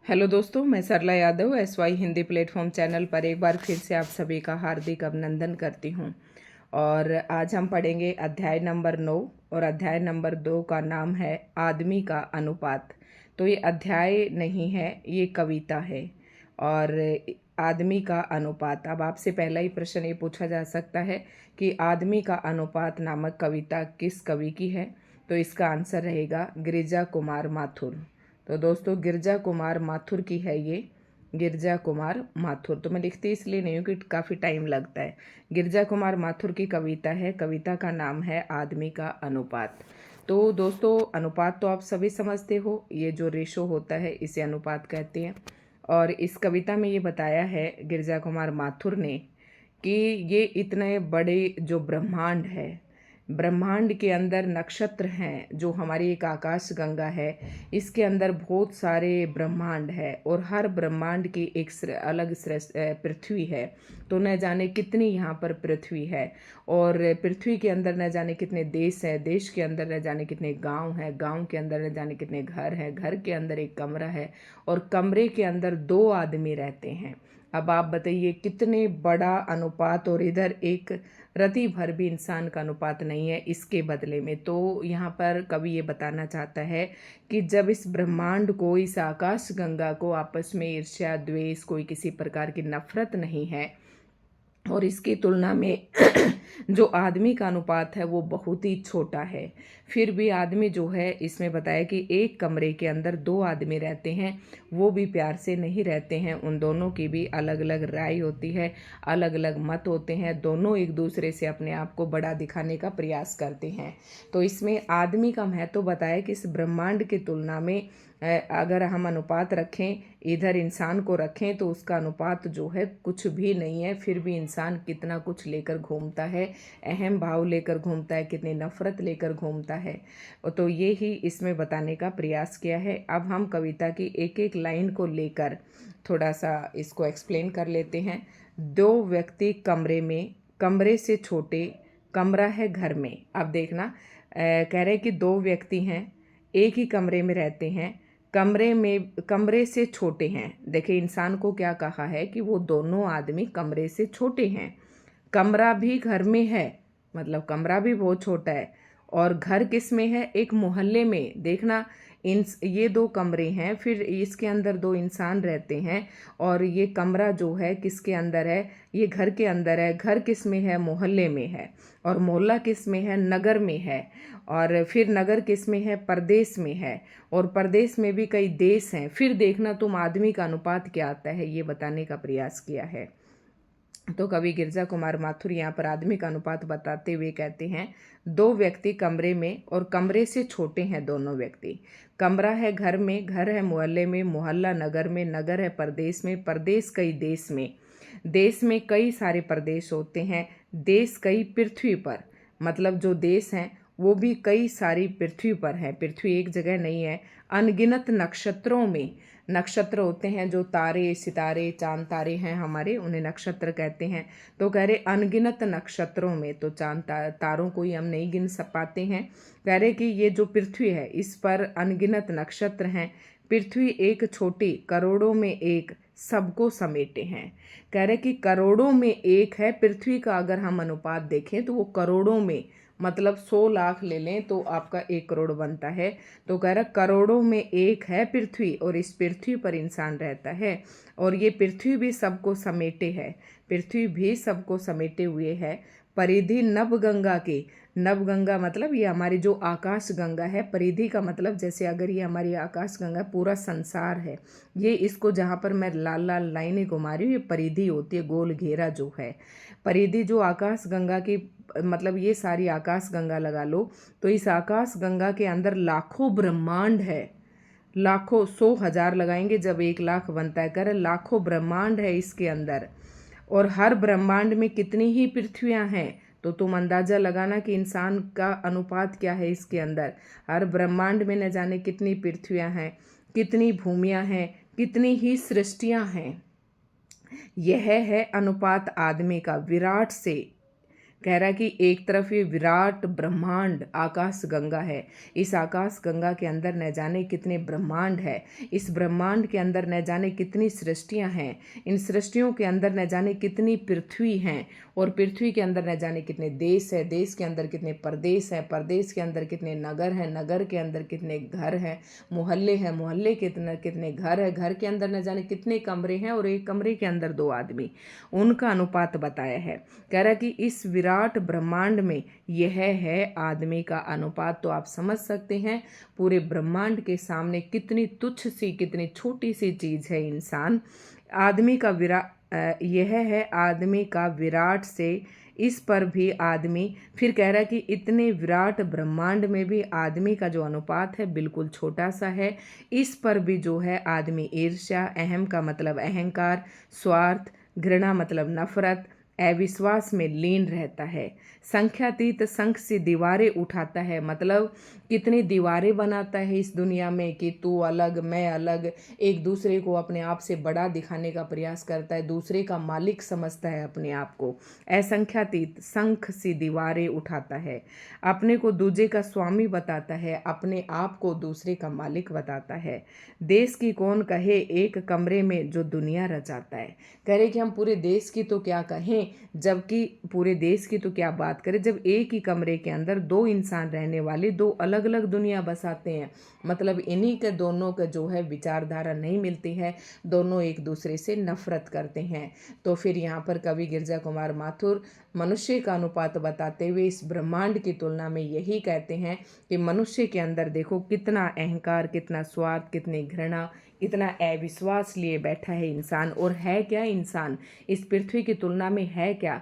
Hello दोस्तों, मैं Sarla Yadav SY Hindi platform channel पर एक बार फिर से आप सभी का हार्दिक अभिनंदन करती हूं। और आज हम पढ़ेंगे अध्याय नंबर 9 और अध्याय नंबर 2 का नाम है आदमी का अनुपात। तो ये अध्याय नहीं है, ये कविता है। और आदमी का अनुपात, अब आपसे पहला ही प्रश्न ये पूछा जा सकता है कि आदमी का अनुपात नामक कविता किस कवि की है। तो इसका आंसर रहेगा गिरिजा कुमार माथुर। तो दोस्तों, गिरिजा कुमार माथुर की है ये, गिरिजा कुमार माथुर। तो मैं लिखती इसलिए नहीं हूँ कि काफ़ी टाइम लगता है। गिरिजा कुमार माथुर की कविता है, कविता का नाम है आदमी का अनुपात। तो दोस्तों, अनुपात तो आप सभी समझते हो, ये जो रेशो होता है इसे अनुपात कहते हैं। और इस कविता में ये बताया है गिरिजा कुमार माथुर ने कि ये इतने बड़े जो ब्रह्मांड है, ब्रह्मांड के अंदर नक्षत्र हैं, जो हमारी एक आकाश गंगा है, इसके अंदर बहुत सारे ब्रह्मांड है और हर ब्रह्मांड की एक अलग पृथ्वी है। तो न जाने कितनी यहाँ पर पृथ्वी है, और पृथ्वी के अंदर न जाने कितने देश हैं, देश के अंदर न जाने कितने गांव हैं, गांव के अंदर न जाने कितने घर हैं, घर के अंदर एक कमरा है और कमरे के अंदर 2 आदमी रहते हैं। अब आप बताइए कितने बड़ा अनुपात, और इधर एक रति भर भी इंसान का अनुपात नहीं है इसके बदले में। तो यहाँ पर कवि ये बताना चाहता है कि जब इस ब्रह्मांड को, इस आकाश गंगा को आपस में ईर्ष्या, द्वेष, कोई किसी प्रकार की नफरत नहीं है, और इसकी तुलना में जो आदमी का अनुपात है वो बहुत ही छोटा है, फिर भी आदमी जो है, इसमें बताया कि एक कमरे के अंदर 2 आदमी रहते हैं, वो भी प्यार से नहीं रहते हैं। उन दोनों की भी अलग अलग राय होती है, अलग अलग मत होते हैं, दोनों एक दूसरे से अपने आप को बड़ा दिखाने का प्रयास करते हैं। तो इसमें आदमी का महत्व बताया कि इस ब्रह्मांड की तुलना में अगर हम अनुपात रखें, इधर इंसान को रखें, तो उसका अनुपात जो है कुछ भी नहीं है। फिर भी इंसान कितना कुछ लेकर घूमता है, अहम भाव लेकर घूमता है, कितनी नफरत लेकर घूमता है। तो ये ही इसमें बताने का प्रयास किया है। अब हम कविता की एक एक लाइन को लेकर थोड़ा सा इसको एक्सप्लेन कर लेते हैं। 2 व्यक्ति कमरे में, कमरे से छोटे, कमरा है घर में। अब देखना, कह रहे कि 2 व्यक्ति हैं, एक ही कमरे में रहते हैं, कमरे से छोटे हैं। देखिए, इंसान को क्या कहा है कि वो दोनों आदमी कमरे से छोटे हैं। कमरा भी घर में है, मतलब कमरा भी बहुत छोटा है। और घर किस में है? एक मोहल्ले में। देखना, ये 2 कमरे हैं, फिर इसके अंदर 2 इंसान रहते हैं, और ये कमरा जो है किसके अंदर है? ये घर के अंदर है। घर किस में है? मोहल्ले में है। और मोहल्ला किस में है? नगर में है। और फिर नगर किस में है? प्रदेश में है। और प्रदेश में भी कई देश हैं। फिर देखना तुम, आदमी का अनुपात क्या आता है ये बताने का प्रयास किया है। तो कवि गिरिजा कुमार माथुर यहाँ पर आदमी का अनुपात बताते हुए कहते हैं, 2 व्यक्ति कमरे में, और कमरे से छोटे हैं दोनों व्यक्ति। कमरा है घर में, घर है मोहल्ले में, मोहल्ला नगर में, नगर है प्रदेश में, प्रदेश कई देश में, देश में कई सारे प्रदेश होते हैं, देश कई पृथ्वी पर, मतलब जो देश हैं वो भी कई सारी पृथ्वी पर है, पृथ्वी एक जगह नहीं है। अनगिनत नक्षत्रों में, नक्षत्र होते हैं जो तारे, सितारे, चांद तारे हैं हमारे, उन्हें नक्षत्र कहते हैं। तो कह रहे अनगिनत नक्षत्रों में, तो चांद तारों को ही हम नहीं गिन पाते हैं। कह रहे कि ये जो पृथ्वी है इस पर अनगिनत नक्षत्र हैं, पृथ्वी एक छोटी, करोड़ों में एक, सबको समेटे हैं। कह रहे कि करोड़ों में एक है पृथ्वी का। अगर हम अनुपात देखें तो वो करोड़ों में, मतलब 100 लाख ले लें तो आपका 1 करोड़ बनता है। तो कह रहा करोड़ों में एक है पृथ्वी, और इस पृथ्वी पर इंसान रहता है, और ये पृथ्वी भी सबको समेटे है, पृथ्वी भी सबको समेटे हुए है। परिधि नभ गंगा की, नभ गंगा मतलब ये हमारी जो आकाश गंगा है, परिधि का मतलब जैसे अगर ये हमारी आकाश गंगा पूरा संसार है, ये इसको जहाँ पर मैं लाल लाल लाइनें घुमा रही हूँ ये परिधि होती है, गोल घेरा जो है परिधि, जो आकाश गंगा की, मतलब ये सारी आकाश गंगा लगा लो। तो इस आकाश गंगा के अंदर लाखों ब्रह्मांड है, लाखों, 100,000 लगाएंगे जब 1 लाख बनता है। कर लाखों ब्रह्मांड है इसके अंदर, और हर ब्रह्मांड में कितनी ही पृथ्वियां हैं। तो तुम अंदाजा लगाना कि इंसान का अनुपात क्या है इसके अंदर। हर ब्रह्मांड में न जाने कितनी पृथ्वियां हैं, कितनी भूमियां हैं, कितनी ही सृष्टियां हैं। यह है अनुपात आदमी का, विराट से कह रहा है कि एक तरफ ये विराट ब्रह्मांड आकाश गंगा है, इस आकाश गंगा के अंदर न जाने कितने ब्रह्मांड है, इस ब्रह्मांड के अंदर न जाने कितनी सृष्टियां हैं, इन सृष्टियों के अंदर न जाने कितनी पृथ्वी हैं, और पृथ्वी के अंदर न जाने कितने देश है, देश के अंदर कितने प्रदेश हैं, प्रदेश के अंदर कितने नगर हैं, नगर के अंदर कितने घर हैं, मोहल्ले हैं, मोहल्ले के कितने घर है, घर के अंदर न जाने कितने कमरे हैं, और एक कमरे के अंदर 2 आदमी, उनका अनुपात बताया है। कह रहा है कि इस विराट ब्रह्मांड में यह है आदमी का अनुपात। तो आप समझ सकते हैं पूरे ब्रह्मांड के सामने कितनी तुच्छ सी, कितनी छोटी सी चीज है इंसान। आदमी का यह है आदमी का विराट से, इस पर भी आदमी, फिर कह रहा है कि इतने विराट ब्रह्मांड में भी आदमी का जो अनुपात है बिल्कुल छोटा सा है। इस पर भी जो है आदमी ईर्ष्या, अहम का मतलब अहंकार, स्वार्थ, घृणा मतलब नफरत, अविश्वास में लीन रहता है। संख्यातीत संख से दीवारें उठाता है, मतलब कितनी दीवारें बनाता है इस दुनिया में कि तू अलग मैं अलग, एक दूसरे को अपने आप से बड़ा दिखाने का प्रयास करता है, दूसरे का मालिक समझता है अपने आप को। असंख्यातीत संख सी दीवारें उठाता है, अपने को दूसरे का स्वामी बताता है, अपने आप को दूसरे का मालिक बताता है। देश की कौन कहे एक कमरे में जो दुनिया रचाता है। कह रहे कि हम पूरे देश की तो क्या कहें, जबकि पूरे देश की तो क्या बात करें जब एक ही कमरे के अंदर 2 इंसान रहने वाले 2 अलग अलग दुनिया बसाते हैं। मतलब इन्हीं के दोनों का जो है विचारधारा नहीं मिलती है, दोनों एक दूसरे से नफरत करते हैं। तो फिर यहाँ पर कवि गिरजा कुमार माथुर मनुष्य का अनुपात बताते हुए इस ब्रह्मांड की तुलना में यही कहते हैं कि मनुष्य के अंदर देखो कितना अहंकार, कितना स्वार्थ, कितनी घृणा, इतना अविश्वास लिए बैठा है इंसान। और है क्या इंसान इस पृथ्वी की तुलना में, है क्या?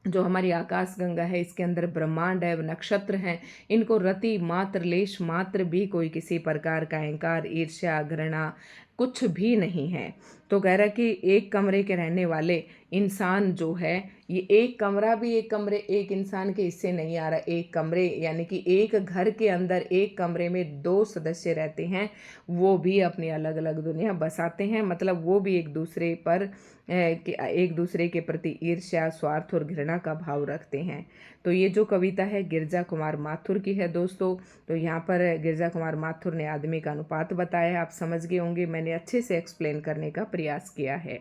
जो हमारी आकाश गंगा है इसके अंदर ब्रह्मांड है, नक्षत्र हैं, इनको रति मात्र लेश मात्र भी कोई किसी प्रकार का अहंकार, ईर्ष्या, घृणा कुछ भी नहीं है। तो कह रहा है कि एक कमरे के रहने वाले इंसान जो है, ये एक कमरा भी एक कमरे एक इंसान के हिस्से नहीं आ रहा। एक कमरे यानी कि एक घर के अंदर एक कमरे में 2 सदस्य रहते हैं, वो भी अपनी अलग अलग दुनिया बसाते हैं। मतलब वो भी एक दूसरे पर एक दूसरे के प्रति ईर्ष्या, स्वार्थ और घृणा का भाव रखते हैं। तो ये जो कविता है गिरजा कुमार माथुर की है दोस्तों। तो यहाँ पर गिरजा कुमार माथुर ने आदमी का अनुपात बताया है, आप समझ गए होंगे, मैंने अच्छे से एक्सप्लेन करने का प्रयास किया है।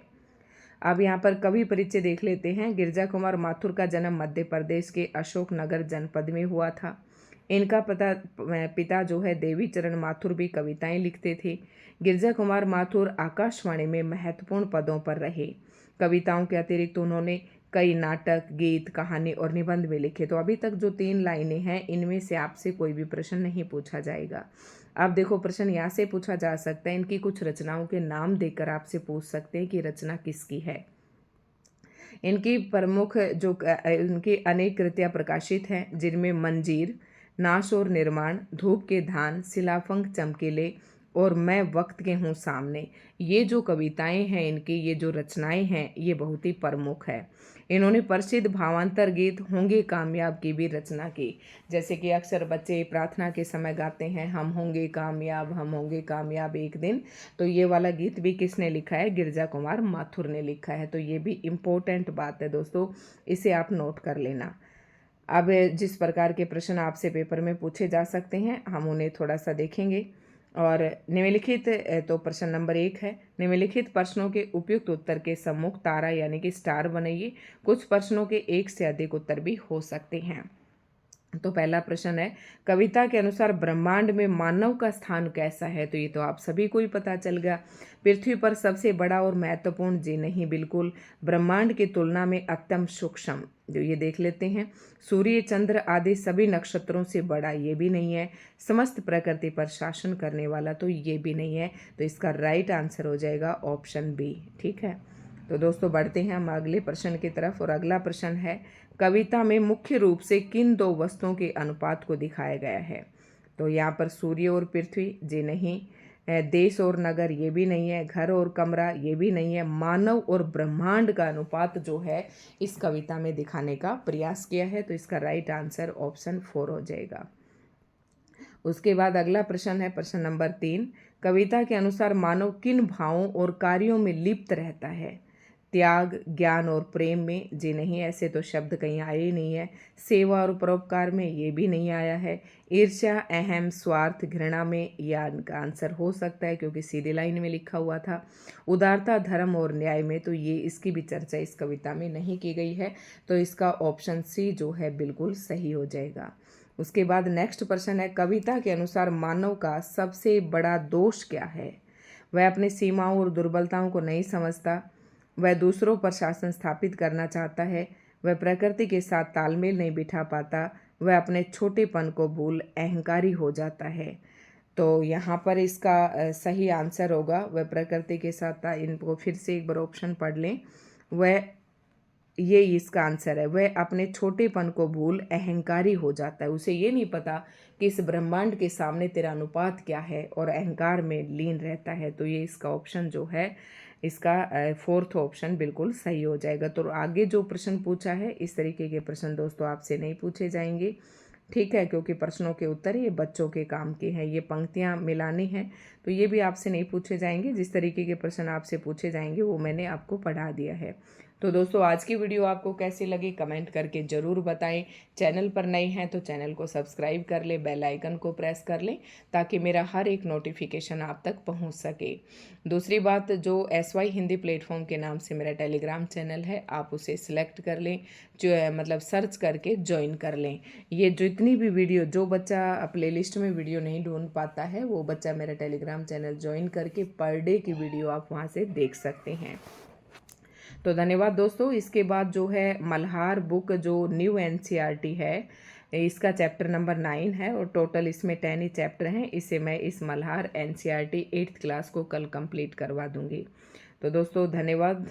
अब यहाँ पर कवि परिचय देख लेते हैं। गिरजा कुमार माथुर का जन्म मध्य प्रदेश के अशोकनगर जनपद में हुआ था। इनका पिता जो है देवीचरण माथुर भी कविताएं लिखते थे। गिरजा कुमार माथुर आकाशवाणी में महत्वपूर्ण पदों पर रहे। कविताओं के अतिरिक्त उन्होंने कई नाटक, गीत, कहानी और निबंध में लिखे। तो अभी तक जो 3 लाइनें हैं इनमें से आपसे कोई भी प्रश्न नहीं पूछा जाएगा। अब देखो प्रश्न यहाँ से पूछा जा सकता है, इनकी कुछ रचनाओं के नाम देकर आपसे पूछ सकते हैं कि रचना किसकी है। इनकी प्रमुख जो इनकी अनेक कृतियाँ प्रकाशित हैं, जिनमें मंजीर, नाश और निर्माण, धूप के धान, शिलाफंक चमकीले और मैं वक्त के हूँ सामने, ये जो कविताएं हैं इनकी, ये जो रचनाएं हैं, ये बहुत ही प्रमुख है। इन्होंने प्रसिद्ध भावांतर गीत होंगे कामयाब की भी रचना की। जैसे कि अक्सर बच्चे प्रार्थना के समय गाते हैं, हम होंगे कामयाब, हम होंगे कामयाब एक दिन। तो ये वाला गीत भी किसने लिखा है? गिरजा कुमार माथुर ने लिखा है। तो ये भी इम्पोर्टेंट बात है दोस्तों, इसे आप नोट कर लेना। अब जिस प्रकार के प्रश्न आपसे पेपर में पूछे जा सकते हैं हम उन्हें थोड़ा सा देखेंगे। और निम्नलिखित, तो प्रश्न नंबर 1 है, निम्नलिखित प्रश्नों के उपयुक्त उत्तर के सम्मुख तारा यानी कि स्टार बनाइए। कुछ प्रश्नों के 1 से अधिक उत्तर भी हो सकते हैं। तो पहला प्रश्न है, कविता के अनुसार ब्रह्मांड में मानव का स्थान कैसा है? तो ये तो आप सभी को ही पता चल गया, पृथ्वी पर सबसे बड़ा और महत्वपूर्ण। जी नहीं, बिल्कुल ब्रह्मांड की तुलना में अत्यंत सूक्ष्म। जो ये देख लेते हैं, सूर्य, चंद्र आदि सभी नक्षत्रों से बड़ा, ये भी नहीं है। समस्त प्रकृति पर शासन करने वाला, तो ये भी नहीं है। तो इसका राइट आंसर हो जाएगा ऑप्शन बी। ठीक है, तो दोस्तों बढ़ते हैं हम अगले प्रश्न की तरफ। और अगला प्रश्न है, कविता में मुख्य रूप से किन 2 वस्तुओं के अनुपात को दिखाया गया है? तो यहाँ पर सूर्य और पृथ्वी, जी नहीं। देश और नगर, ये भी नहीं है। घर और कमरा, ये भी नहीं है। मानव और ब्रह्मांड का अनुपात जो है इस कविता में दिखाने का प्रयास किया है। तो इसका राइट आंसर ऑप्शन 4 हो जाएगा। उसके बाद अगला प्रश्न है प्रश्न नंबर 3, कविता के अनुसार मानव किन भावों और कार्यों में लिप्त रहता है? त्याग, ज्ञान और प्रेम में, जी नहीं, ऐसे तो शब्द कहीं आए ही नहीं है। सेवा और परोपकार में, ये भी नहीं आया है। ईर्ष्या, अहम, स्वार्थ, घृणा में, या इनका आंसर हो सकता है क्योंकि सीधी लाइन में लिखा हुआ था। उदारता, धर्म और न्याय में, तो ये इसकी भी चर्चा इस कविता में नहीं की गई है, तो इसका ऑप्शन सी जो है बिल्कुल सही हो जाएगा। उसके बाद नेक्स्ट प्रश्न है, कविता के अनुसार मानव का सबसे बड़ा दोष क्या है? वह अपनी सीमाओं और दुर्बलताओं को नहीं समझता, वह दूसरों पर शासन स्थापित करना चाहता है, वह प्रकृति के साथ तालमेल नहीं बिठा पाता, वह अपने छोटेपन को भूल अहंकारी हो जाता है। तो यहाँ पर इसका सही आंसर होगा वह प्रकृति के साथ, इनको फिर से एक बार ऑप्शन पढ़ लें, वह, ये इसका आंसर है, वह अपने छोटेपन को भूल अहंकारी हो जाता है। उसे ये नहीं पता कि इस ब्रह्मांड के सामने तेरा अनुपात क्या है, और अहंकार में लीन रहता है। तो ये इसका ऑप्शन जो है, इसका फोर्थ ऑप्शन बिल्कुल सही हो जाएगा। तो आगे जो प्रश्न पूछा है, इस तरीके के प्रश्न दोस्तों आपसे नहीं पूछे जाएंगे, ठीक है, क्योंकि प्रश्नों के उत्तर ये बच्चों के काम के हैं, ये पंक्तियाँ मिलानी हैं, तो ये भी आपसे नहीं पूछे जाएंगे। जिस तरीके के प्रश्न आपसे पूछे जाएंगे वो मैंने आपको पढ़ा दिया है। तो दोस्तों आज की वीडियो आपको कैसी लगी कमेंट करके ज़रूर बताएं। चैनल पर नए हैं तो चैनल को सब्सक्राइब कर लें, बेल आइकन को प्रेस कर लें, ताकि मेरा हर एक नोटिफिकेशन आप तक पहुंच सके। दूसरी बात, जो SY हिंदी प्लेटफॉर्म के नाम से मेरा टेलीग्राम चैनल है, आप उसे सिलेक्ट कर लें, जो मतलब सर्च करके ज्वाइन कर लें। ये जितनी भी वीडियो, जो बच्चा प्लेलिस्ट में वीडियो नहीं ढूंढ पाता है, वो बच्चा मेरा टेलीग्राम चैनल ज्वाइन करके पर डे की वीडियो आप वहाँ से देख सकते हैं। तो धन्यवाद दोस्तों। इसके बाद जो है मल्हार बुक, जो न्यू NCERT है, इसका चैप्टर नंबर 9 है और टोटल इसमें 10 ही चैप्टर हैं। इसे मैं इस मल्हार NCERT 8th क्लास को कल कंप्लीट करवा दूंगी। तो दोस्तों धन्यवाद।